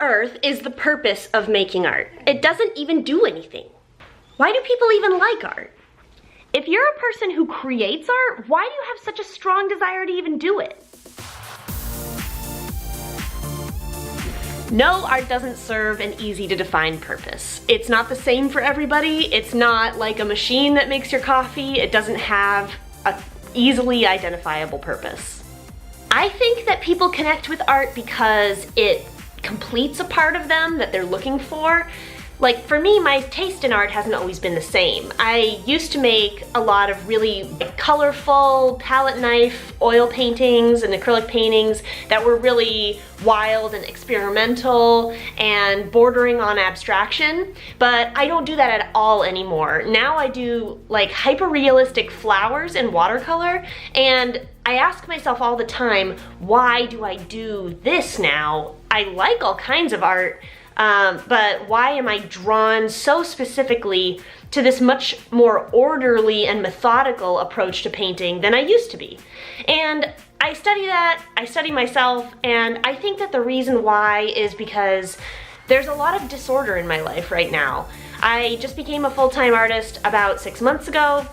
earth is the purpose of making art? It doesn't even do anything. Why do people even like art? If you're a person who creates art, why do you have such a strong desire to even do it? No, art doesn't serve an easy to define purpose. It's not the same for everybody. It's not like a machine that makes your coffee. It doesn't have an easily identifiable purpose. I think that people connect with art because it completes a part of them that they're looking for. Like for me, my taste in art hasn't always been the same. I used to make a lot of really colorful palette knife oil paintings and acrylic paintings that were really wild and experimental and bordering on abstraction, but I don't do that at all anymore. Now I do like hyper-realistic flowers in watercolor, and I ask myself all the time, why do I do this now? I like all kinds of art, but why am I drawn so specifically to this much more orderly and methodical approach to painting than I used to be? And I study that, I study myself, and I think that the reason why is because there's a lot of disorder in my life right now. I just became a full-time artist about 6 months ago,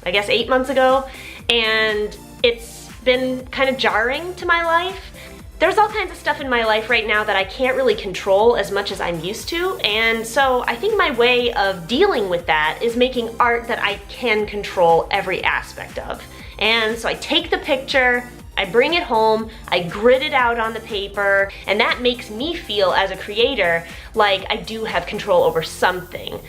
I guess 8 months ago, and it's been kind of jarring to my life. There's all kinds of stuff in my life right now that I can't really control as much as I'm used to, and so I think my way of dealing with that is making art that I can control every aspect of. And so I take the picture, I bring it home, I grit it out on the paper, and that makes me feel as a creator like I do have control over something.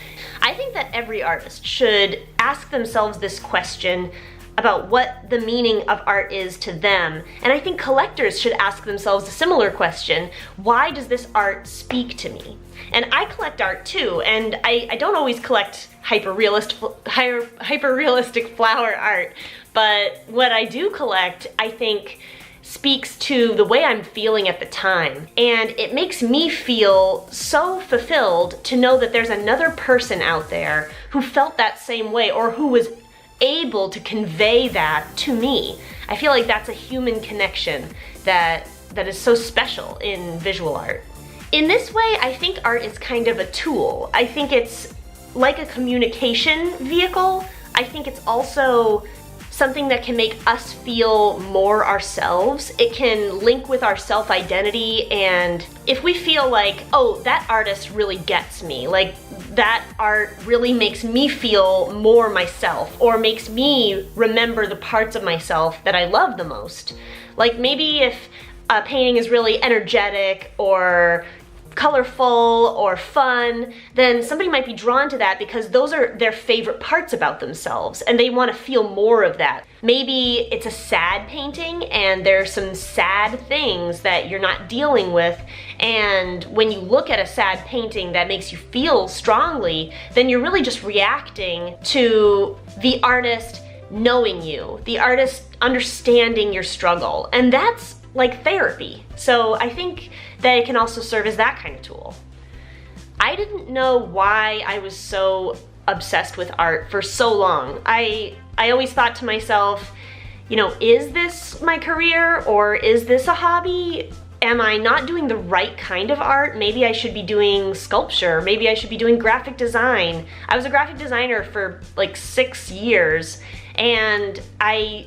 I think that every artist should ask themselves this question about what the meaning of art is to them. And I think collectors should ask themselves a similar question: why does this art speak to me? And I collect art too, and I don't always collect hyper-realistic flower art, but what I do collect, I think, speaks to the way I'm feeling at the time. And it makes me feel so fulfilled to know that there's another person out there who felt that same way, or who was able to convey that to me. I feel like that's a human connection that is so special in visual art. In this way, I think art is kind of a tool. I think it's like a communication vehicle. I think it's also something that can make us feel more ourselves. It can link with our self-identity, and if we feel like, oh, that artist really gets me, like that art really makes me feel more myself, or makes me remember the parts of myself that I love the most. Like maybe if a painting is really energetic or colorful or fun, then somebody might be drawn to that because those are their favorite parts about themselves and they want to feel more of that. Maybe it's a sad painting and there's some sad things that you're not dealing with, and when you look at a sad painting that makes you feel strongly, then you're really just reacting to the artist knowing you, the artist understanding your struggle, and that's like therapy. So I think that it can also serve as that kind of tool. I didn't know why I was so obsessed with art for so long. I always thought to myself, you know, is this my career or is this a hobby? Am I not doing the right kind of art? Maybe I should be doing sculpture. Maybe I should be doing graphic design. I was a graphic designer for like 6 years, and I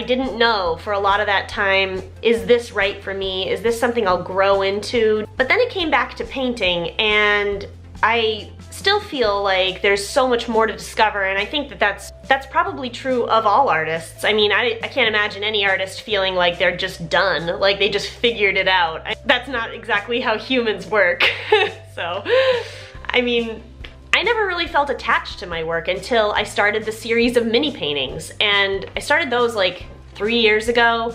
didn't know for a lot of that time, is this right for me? Is this something I'll grow into? But then it came back to painting, and I still feel like there's so much more to discover, and I think that that's probably true of all artists. I mean, I can't imagine any artist feeling like they're just done, like they just figured it out. That's not exactly how humans work. So, I mean, I never really felt attached to my work until I started the series of mini paintings, and I started those like 3 years ago,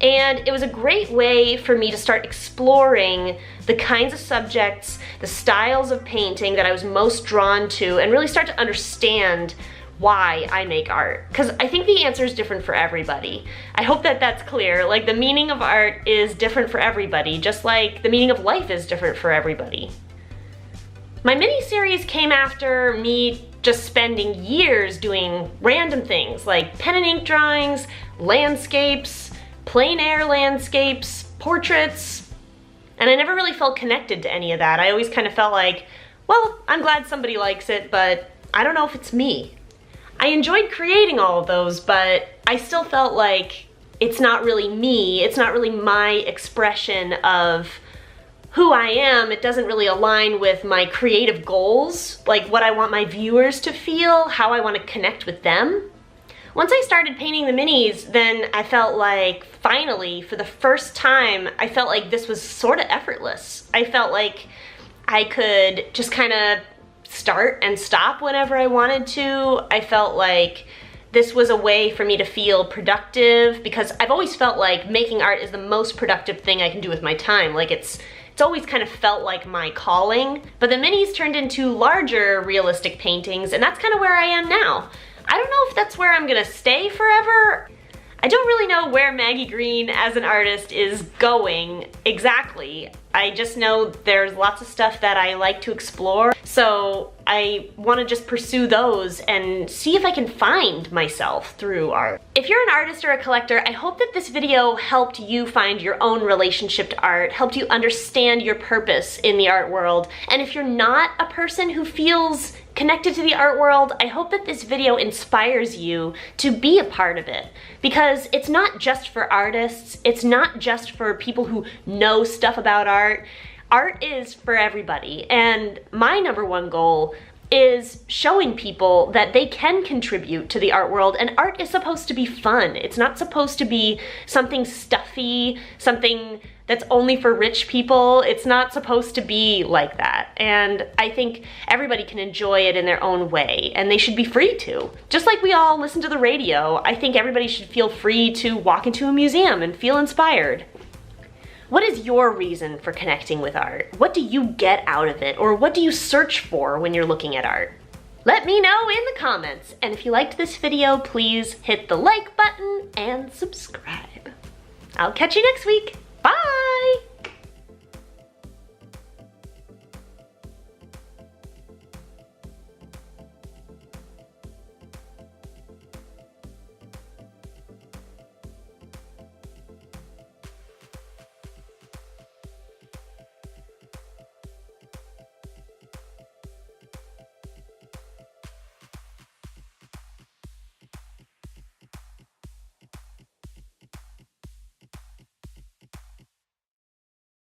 and it was a great way for me to start exploring the kinds of subjects, the styles of painting that I was most drawn to, and really start to understand why I make art. Because I think the answer is different for everybody. I hope that that's clear. Like, the meaning of art is different for everybody, just like the meaning of life is different for everybody. My mini-series came after me just spending years doing random things like pen and ink drawings, landscapes, plein air landscapes, portraits, And I never really felt connected to any of that. I always kind of felt like, well, I'm glad somebody likes it, but I don't know if it's me. I enjoyed creating all of those, but I still felt like it's not really me. It's not really my expression of who I am. It doesn't really align with my creative goals, like what I want my viewers to feel, how I want to connect with them. Once I started painting the minis, then I felt like finally, for the first time, I felt like this was sort of effortless. I felt like I could just kind of start and stop whenever I wanted to. I felt like this was a way for me to feel productive, because I've always felt like making art is the most productive thing I can do with my time. Like it's always kind of felt like my calling. But the minis turned into larger realistic paintings, and that's kind of where I am now. I don't know if that's where I'm gonna stay forever. I don't really know where Maggie Green as an artist is going exactly. I just know there's lots of stuff that I like to explore, so I want to just pursue those and see if I can find myself through art. If you're an artist or a collector, I hope that this video helped you find your own relationship to art, helped you understand your purpose in the art world. And if you're not a person who feels connected to the art world, I hope that this video inspires you to be a part of it. Because it's not just for artists, it's not just for people who know stuff about art. Art is for everybody, and my #1 goal is showing people that they can contribute to the art world, and art is supposed to be fun. It's not supposed to be something stuffy, something that's only for rich people. It's not supposed to be like that. And I think everybody can enjoy it in their own way, and they should be free to. Just like we all listen to the radio, I think everybody should feel free to walk into a museum and feel inspired. What is your reason for connecting with art? What do you get out of it? Or what do you search for when you're looking at art? Let me know in the comments. And if you liked this video, please hit the like button and subscribe. I'll catch you next week. Bye!